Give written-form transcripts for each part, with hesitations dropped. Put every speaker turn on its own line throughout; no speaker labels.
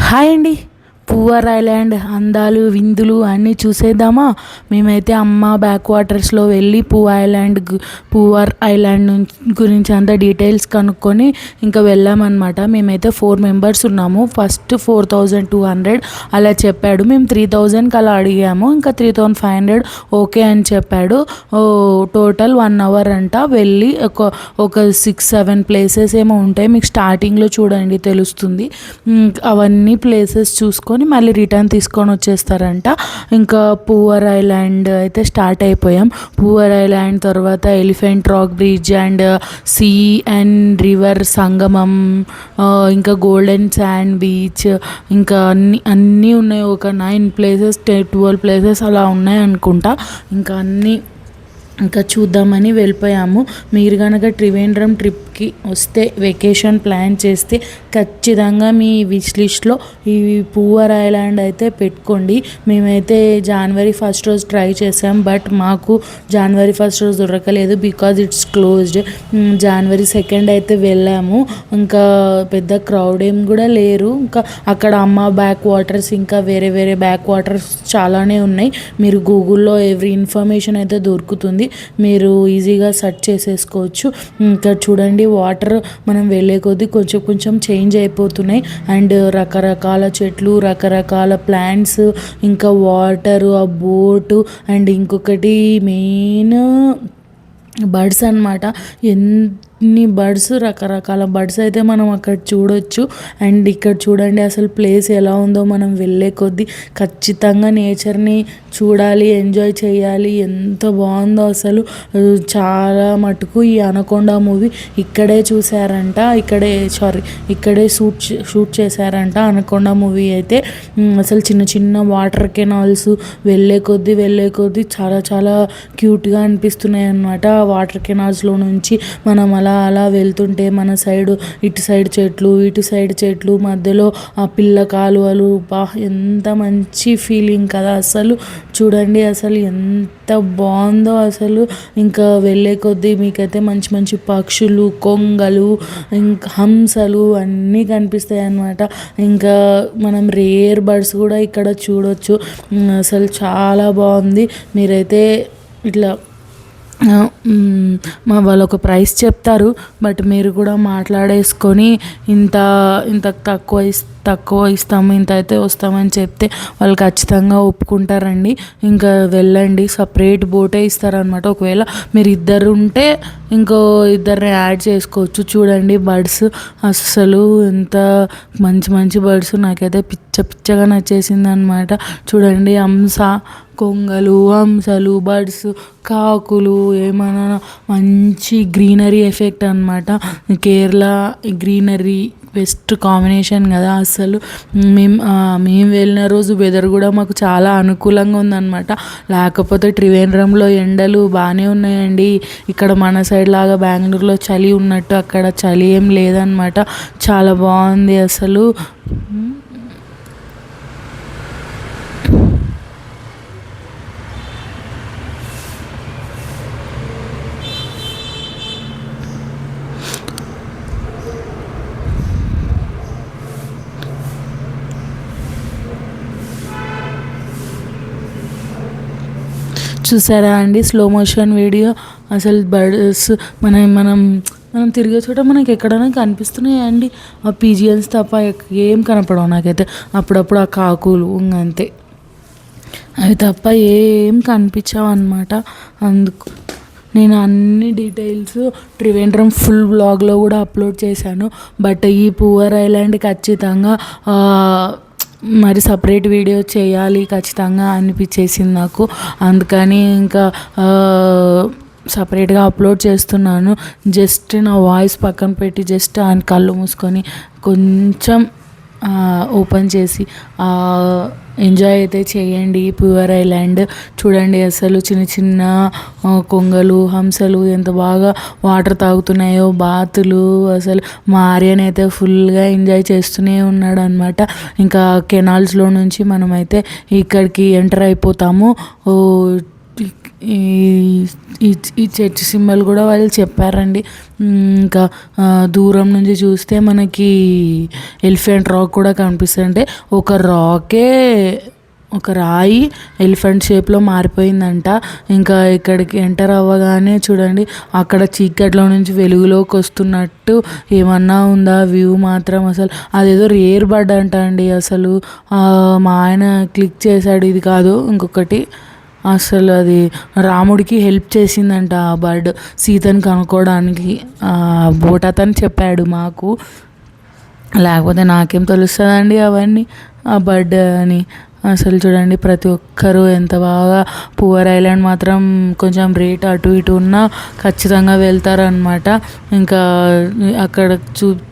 Hi అండి. Poor island అందాలు విందులు అన్నీ చూసేద్దామా? మేమైతే అమ్మ బ్యాక్ వాటర్స్లో వెళ్ళి పూవర్ ఐలాండ్ గురించి అంతా డీటెయిల్స్ కనుక్కొని ఇంకా వెళ్ళామన్నమాట. మేమైతే 4 మెంబర్స్ ఉన్నాము. ఫస్ట్ 4200 అలా చెప్పాడు. మేము 3000కి అలా అడిగాము. ఇంకా 3500 ఓకే అని చెప్పాడు. టోటల్ 1 అవర్ అంట. వెళ్ళి ఒక 6-7 ప్లేసెస్ ఏమో ఉంటాయి. మీకు స్టార్టింగ్లో చూడండి తెలుస్తుంది. అవన్నీ ప్లేసెస్ చూసుకొని మళ్ళీ రిటర్న్ తీసుకొని వచ్చేస్తారంట. ఇంకా పూవర్ ఐలాండ్ అయితే స్టార్ట్ అయిపోయాం. పూవర్ ఐలాండ్ తర్వాత elephant rock bridge and sea and river సంగమం, ఇంకా గోల్డెన్ శాండ్ బీచ్, ఇంకా అన్నీ ఉన్నాయి. ఒక 9 ప్లేసెస్ 12 ప్లేసెస్ అలా ఉన్నాయి అనుకుంటా. ఇంకా చూద్దామని వెళ్ళిపోయాము. మీరు కనుక త్రివేంద్రం ట్రిప్కి వస్తే వెకేషన్ ప్లాన్ చేస్తే ఖచ్చితంగా మీ విష్ లిస్ట్లో ఈ పూవర్ ఐలాండ్ అయితే పెట్టుకోండి. మేమైతే జనవరి 1 రోజు ట్రై చేసాం. బట్ మాకు జనవరి 1 రోజు దొరకలేదు బికాజ్ ఇట్స్ క్లోజ్డ్. జనవరి 2 అయితే వెళ్ళాము. ఇంకా పెద్ద క్రౌడ్ ఏం కూడా లేరు. ఇంకా అక్కడ అమ్మ బ్యాక్ వాటర్స్ ఇంకా వేరే వేరే బ్యాక్ వాటర్స్ చాలానే ఉన్నాయి. మీరు గూగుల్లో ఎవ్రీ ఇన్ఫర్మేషన్ అయితే దొరుకుతుంది. మీరు ఈజీగా సెర్చ్ చేసేసుకోవచ్చు. ఇంకా చూడండి వాటర్ మనం వెళ్ళే కొద్దీ కొంచెం కొంచెం చేంజ్ అయిపోతున్నాయి. అండ్ రకరకాల చెట్లు, రకరకాల ప్లాంట్స్, ఇంకా వాటరు, ఆ బోటు, అండ్ ఇంకొకటి మెయిన్ బర్డ్స్ అన్నమాట. ఎన్ని బర్డ్స్, రకరకాల బర్డ్స్ అయితే మనం అక్కడ చూడొచ్చు. అండ్ ఇక్కడ చూడండి అసలు ప్లేస్ ఎలా ఉందో. మనం వెళ్ళే కొద్దీ ఖచ్చితంగా నేచర్ని చూడాలి, ఎంజాయ్ చేయాలి. ఎంత బాగుందో అసలు. చాలా మటుకు ఈ అనకొండ మూవీ ఇక్కడే చూసారంట. ఇక్కడే షూట్ చేశారంట అనకొండ మూవీ అయితే. అసలు చిన్న చిన్న వాటర్ కెనాల్స్ వెళ్ళే కొద్దీ చాలా చాలా క్యూట్గా అనిపిస్తున్నాయి అన్నమాట. వాటర్ కెనాల్స్లో నుంచి మనం అలా వెళ్తుంటే మన ఇటు సైడ్ చెట్లు మధ్యలో ఆ పిల్ల కాలువలు, ఎంత మంచి ఫీలింగ్ కదా అసలు. చూడండి అసలు ఎంత బాగుందో అసలు. ఇంకా వెళ్ళే కొద్దీ మీకైతే మంచి మంచి పక్షులు, కొంగలు, ఇంకా హంసలు అన్నీ కనిపిస్తాయి అన్నమాట. ఇంకా మనం రేర్ బర్డ్స్ కూడా ఇక్కడ చూడొచ్చు. అసలు చాలా బాగుంది. మీరైతే ఇట్లా వాళ్ళు ఒక ప్రైస్ చెప్తారు. బట్ మీరు కూడా మాట్లాడేసుకొని ఇంత ఇంత తక్కువ ఇస్తాము, ఇంత అయితే వస్తామని చెప్తే వాళ్ళు ఖచ్చితంగా ఒప్పుకుంటారండి. ఇంకా వెళ్ళండి. సపరేట్ బోటే ఇస్తారనమాట. ఒకవేళ మీరు ఇద్దరు ఉంటే ఇంకో ఇద్దరిని యాడ్ చేసుకోవచ్చు. చూడండి బర్డ్స్ అసలు ఎంత మంచి మంచి బర్డ్స్. నాకైతే పిచ్చగా నచ్చేసింది అనమాట. చూడండి కొంగలు, హంసలు, బర్డ్స్, కాకులు, ఏమన్నా మంచి గ్రీనరీ ఎఫెక్ట్ అనమాట. కేరళ గ్రీనరీ బెస్ట్ కాంబినేషన్ కదా అసలు. మేము వెళ్ళిన రోజు వెదర్ కూడా మాకు చాలా అనుకూలంగా ఉందన్నమాట. లేకపోతే త్రివేంద్రంలో ఎండలు బాగానే ఉన్నాయండి. ఇక్కడ మన సైడ్ లాగా బెంగళూరులో చలి ఉన్నట్టు అక్కడ చలి ఏం లేదనమాట. చాలా బాగుంది అసలు. చూసారా అండి స్లో మోషన్ వీడియో. అసలు బర్డ్స్ మనం తిరిగే చోట మనకి ఎక్కడైనా కనిపిస్తున్నాయి అండి. ఆ పిజియన్స్ తప్ప ఏం కనపడవు నాకైతే. అప్పుడప్పుడు ఆ కాకులు అంతే, అవి తప్ప ఏం కనిపించవు అన్నమాట. అందుకు నేను అన్ని డీటెయిల్స్ త్రివేంద్రం ఫుల్ బ్లాగ్లో కూడా అప్లోడ్ చేశాను. బట్ ఈ పూవర్ ఐలాండ్ ఖచ్చితంగా మరి సపరేట్ వీడియో చేయాలి ఖచ్చితంగా అనిపించేసింది నాకు. అందుకని ఇంకా సపరేట్గా అప్లోడ్ చేస్తున్నాను. జస్ట్ నా వాయిస్ పక్కన పెట్టి జస్ట్ ఆయన కళ్ళు మూసుకొని కొంచెం ఓపెన్ చేసి ఎంజాయ్ అయితే చేయండి పూవర్ ఐలాండ్. చూడండి అసలు చిన్న చిన్న కొంగలు, హంసలు ఎంత బాగా వాటర్ తాగుతున్నాయో, బాతులు. అసలు మా ఆర్యన్ అయితే ఫుల్గా ఎంజాయ్ చేస్తూనే ఉన్నాడు అనమాట. ఇంకా కెనాల్స్లో నుంచి మనమైతే ఇక్కడికి ఎంటర్ అయిపోతాము. ఈ ఈ ఈ చర్చ్ సింబల్ కూడా వాళ్ళు చెప్పారండి. ఇంకా దూరం నుంచి చూస్తే మనకి ఎలిఫెంట్ రాక్ కూడా కనిపిస్తుంది. అంటే ఒక రాయి ఎలిఫెంట్ షేప్లో మారిపోయిందంట. ఇంకా ఇక్కడికి ఎంటర్ అవ్వగానే చూడండి, అక్కడ చీకట్లో నుంచి వెలుగులోకి వస్తున్నట్టు ఏమన్నా ఉందా వ్యూ మాత్రం. అసలు అదేదో రేర్ బర్డ్ అంట అండి. అసలు మా ఆయన క్లిక్ చేశాడు, ఇది కాదు ఇంకొకటి. అసలు అది రాముడికి హెల్ప్ చేసిందంట ఆ బర్డ్ సీతను కనుక్కోవడానికి. బోటతను చెప్పాడు మాకు, లేకపోతే నాకేం తెలుస్తుందండి అవన్నీ ఆ బర్డ్ అని. అసలు చూడండి, ప్రతి ఒక్కరూ ఎంత బాగా పువర్ ఐలాండ్ మాత్రం కొంచెం రేట్ అటు ఇటు ఉన్నా ఖచ్చితంగా వెళ్తారనమాట. ఇంకా అక్కడ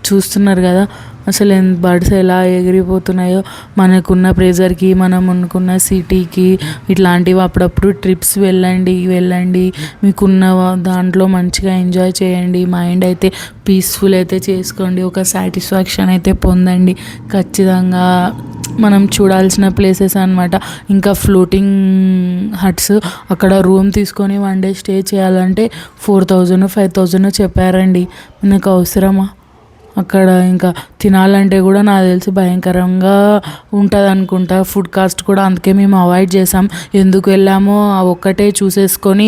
చూస్తున్నారు కదా అసలు బర్డ్స్ ఎలా ఎగిరిపోతున్నాయో. మనకున్న ప్రెజర్కి, మనం అనుకున్న సిటీకి ఇట్లాంటివి అప్పుడప్పుడు ట్రిప్స్ వెళ్ళండి. మీకున్న దాంట్లో మంచిగా ఎంజాయ్ చేయండి. మైండ్ అయితే పీస్ఫుల్ అయితే చేసుకోండి. ఒక సాటిస్ఫాక్షన్ అయితే పొందండి ఖచ్చితంగా. మనం చూడాల్సిన ప్లేసెస్ అనమాట. ఇంకా ఫ్లోటింగ్ హట్స్, అక్కడ రూమ్ తీసుకొని 1 day స్టే చేయాలంటే 4000 5000 చెప్పారండి. నాకు అవసరమా? అక్కడ ఇంకా తినాలంటే కూడా నాకు తెలిసి భయంకరంగా ఉంటుంది అనుకుంటా ఫుడ్ కాస్ట్ కూడా. అందుకే మేము అవాయిడ్ చేసాం. ఎందుకు వెళ్ళామో ఆ ఒక్కటే చూసేసుకొని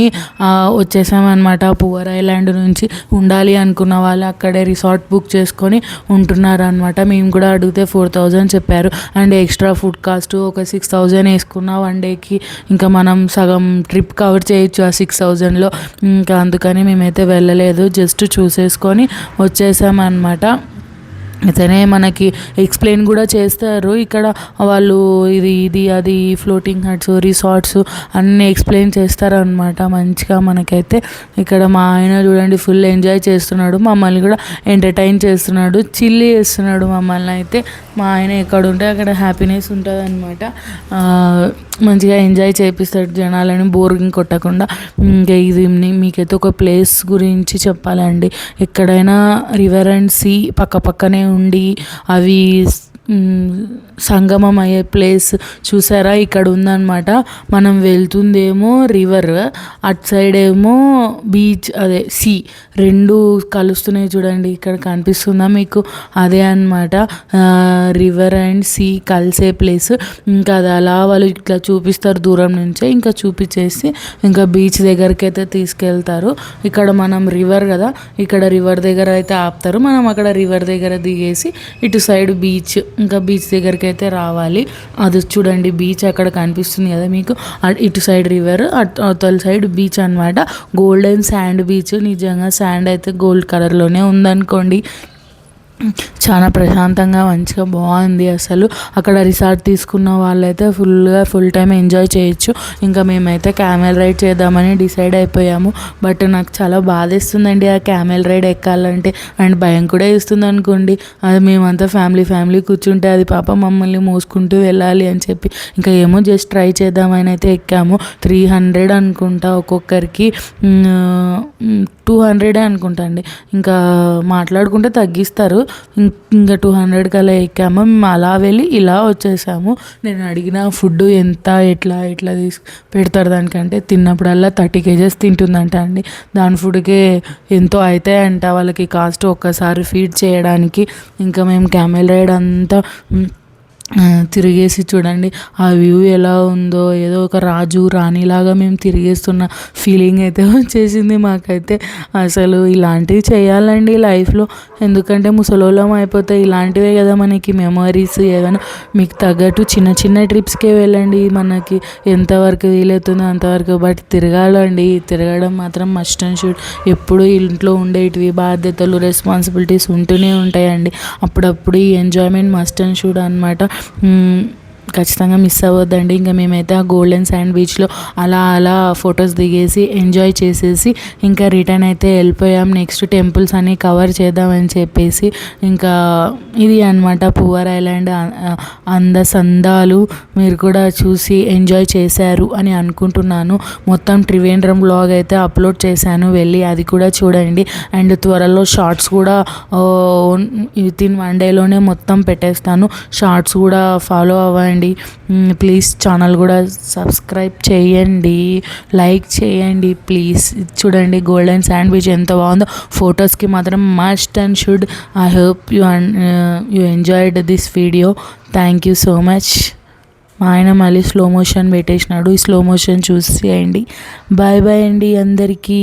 వచ్చేసామన్నమాట. పువర్ ఐలాండ్ నుంచి ఉండాలి అనుకున్న వాళ్ళు అక్కడే రిసార్ట్ బుక్ చేసుకొని ఉంటున్నారు అనమాట. మేము కూడా అడిగితే 4000 చెప్పారు. అండ్ ఎక్స్ట్రా ఫుడ్ కాస్ట్ ఒక 6000 వేసుకున్న 1 dayకి. ఇంకా మనం సగం ట్రిప్ కవర్ చేయొచ్చు ఆ 6000లో. ఇంకా అందుకని మేమైతే వెళ్ళలేదు, జస్ట్ చూసేసుకొని వచ్చేసామన్నమాట. ఇతనే మనకి ఎక్స్ప్లెయిన్ కూడా చేస్తారు ఇక్కడ వాళ్ళు. ఇది అది ఫ్లోటింగ్ హట్స్, రిసార్ట్స్ అన్నీ ఎక్స్ప్లెయిన్ చేస్తారనమాట మంచిగా మనకైతే. ఇక్కడ మా ఆయన చూడండి ఫుల్ ఎంజాయ్ చేస్తున్నాడు, మమ్మల్ని కూడా ఎంటర్టైన్ చేస్తున్నాడు, చిల్లీ చేస్తున్నాడు మమ్మల్ని అయితే. మా ఆయన ఎక్కడ ఉంటే అక్కడ హ్యాపీనెస్ ఉంటుంది అనమాట. మంచిగా ఎంజాయ్ చేపిస్తాడు జనాలని బోరింగ్ కొట్టకుండా. ఇంకా ఇది మీకైతే ఒక ప్లేస్ గురించి చెప్పాలండి. ఎక్కడైనా రివర్ అండ్ సీ పక్కనే ఉండి అవి సంగమం అయ్యే ప్లేస్ చూసారా, ఇక్కడ ఉందన్నమాట. మనం వెళ్తుందేమో రివర్, అటు సైడ్ ఏమో బీచ్, అదే సీ, రెండు కలుస్తున్నాయి చూడండి. ఇక్కడ కనిపిస్తుందా మీకు? అదే అన్నమాట రివర్ అండ్ సీ కలిసే ప్లేస్. ఇంకా అది అలా వాళ్ళు ఇట్లా చూపిస్తారు దూరం నుంచే. ఇంకా చూపించేసి ఇంకా బీచ్ దగ్గరికి అయితే తీసుకెళ్తారు. ఇక్కడ మనం రివర్ కదా, ఇక్కడ రివర్ దగ్గర అయితే ఆపుతారు. మనం అక్కడ రివర్ దగ్గర దిగేసి ఇటు సైడ్ బీచ్, ఇంకా బీచ్ దగ్గరికి అయితే రావాలి. అది చూడండి బీచ్ అక్కడ కనిపిస్తుంది కదా మీకు. ఇటు సైడ్ రివర్, అవతల సైడ్ బీచ్ అనమాట. Golden sand beach. నిజంగా శాండ్ అయితే గోల్డ్ కలర్లోనే ఉందనుకోండి. చాలా ప్రశాంతంగా మంచిగా బాగుంది అసలు. అక్కడ రిసార్ట్ తీసుకున్న వాళ్ళైతే ఫుల్ టైం ఎంజాయ్ చేయొచ్చు. ఇంకా మేమైతే క్యామెల్ రైడ్ చేద్దామని డిసైడ్ అయిపోయాము. బట్ నాకు చాలా బాధేస్తుందండి ఆ క్యామెల్ రైడ్ ఎక్కాలంటే. అండ్ భయం కూడా వేస్తుంది అనుకోండి. అది మేమంతా ఫ్యామిలీ కూర్చుంటే అది పాప మమ్మల్ని మోసుకుంటూ వెళ్ళాలి అని చెప్పి ఇంకా ఏమో జస్ట్ ట్రై చేద్దామని అయితే ఎక్కాము. 300 అనుకుంటా ఒక్కొక్కరికి, 200 అనుకుంటా అండి. ఇంకా మాట్లాడుకుంటే తగ్గిస్తారు. ఇంకా 200 కల్లా ఎక్కాము. మేము అలా వెళ్ళి ఇలా వచ్చేసాము. నేను అడిగిన ఫుడ్ ఎంత ఎట్లా పెడతారు దానికంటే, తిన్నప్పుడల్లా 30 kgs తింటుందంట అండి. దాని ఫుడ్కే ఎంతో అవుతాయంట వాళ్ళకి కాస్ట్ ఒక్కసారి ఫీడ్ చేయడానికి. ఇంకా మేము క్యామెల్ రైడ్ అంతా తిరిగేసి చూడండి ఆ వ్యూ ఎలా ఉందో. ఏదో ఒక రాజు రాణిలాగా మేము తిరిగేస్తున్న ఫీలింగ్ అయితే వచ్చేసింది మాకైతే. అసలు ఇలాంటివి చేయాలండి లైఫ్లో, ఎందుకంటే ముసలోళ్ళం అయిపోతే ఇలాంటివే కదా మనకి మెమరీస్. ఏదైనా మీకు తగ్గట్టు చిన్న ట్రిప్స్కే వెళ్ళండి, మనకి ఎంతవరకు వీలవుతుందో అంతవరకు. బట్ తిరగడం మాత్రం మస్ట్ అండ్ షుడ్. ఎప్పుడు ఇంట్లో ఉండేటివి బాధ్యతలు, రెస్పాన్సిబిలిటీస్ ఉంటూనే ఉంటాయండి. అప్పుడప్పుడు ఈ ఎంజాయ్మెంట్ మస్ట్ అండ్ షుడ్ అనమాట. ఖచ్చితంగా మిస్ అవ్వద్దండి. ఇంకా మేమైతే ఆ గోల్డెన్ శాండ్ బీచ్లో అలా ఫొటోస్ దిగేసి ఎంజాయ్ చేసేసి ఇంకా రిటర్న్ అయితే వెళ్ళిపోయాం. నెక్స్ట్ టెంపుల్స్ అన్నీ కవర్ చేద్దామని చెప్పేసి. ఇంకా ఇది అనమాట పువర్ ఐలాండ్ అందసందాలు. మీరు కూడా చూసి ఎంజాయ్ చేశారు అని అనుకుంటున్నాను. మొత్తం ట్రివేంద్రం బ్లాగ్ అయితే అప్లోడ్ చేశాను, వెళ్ళి అది కూడా చూడండి. అండ్ త్వరలో షార్ట్స్ కూడా వితిన్ 1 dayలోనే మొత్తం పెట్టేస్తాను. షార్ట్స్ కూడా ఫాలో అవ్వండి. చేయండి. ప్లీజ్ ఛానల్ కూడా సబ్స్క్రైబ్ చేయండి, లైక్ చేయండి ప్లీజ్. చూడండి గోల్డెన్ శాండ్విచ్ ఎంత బాగుందో. ఫొటోస్కి మాత్రం must and should. I hope you enjoyed this video. Thank you so much. మా ఆయన మళ్ళీ స్లో మోషన్ పెట్టేసినాడు, ఈ స్లో మోషన్ చూసేయండి. బాయ్ బాయ్ అండి అందరికీ.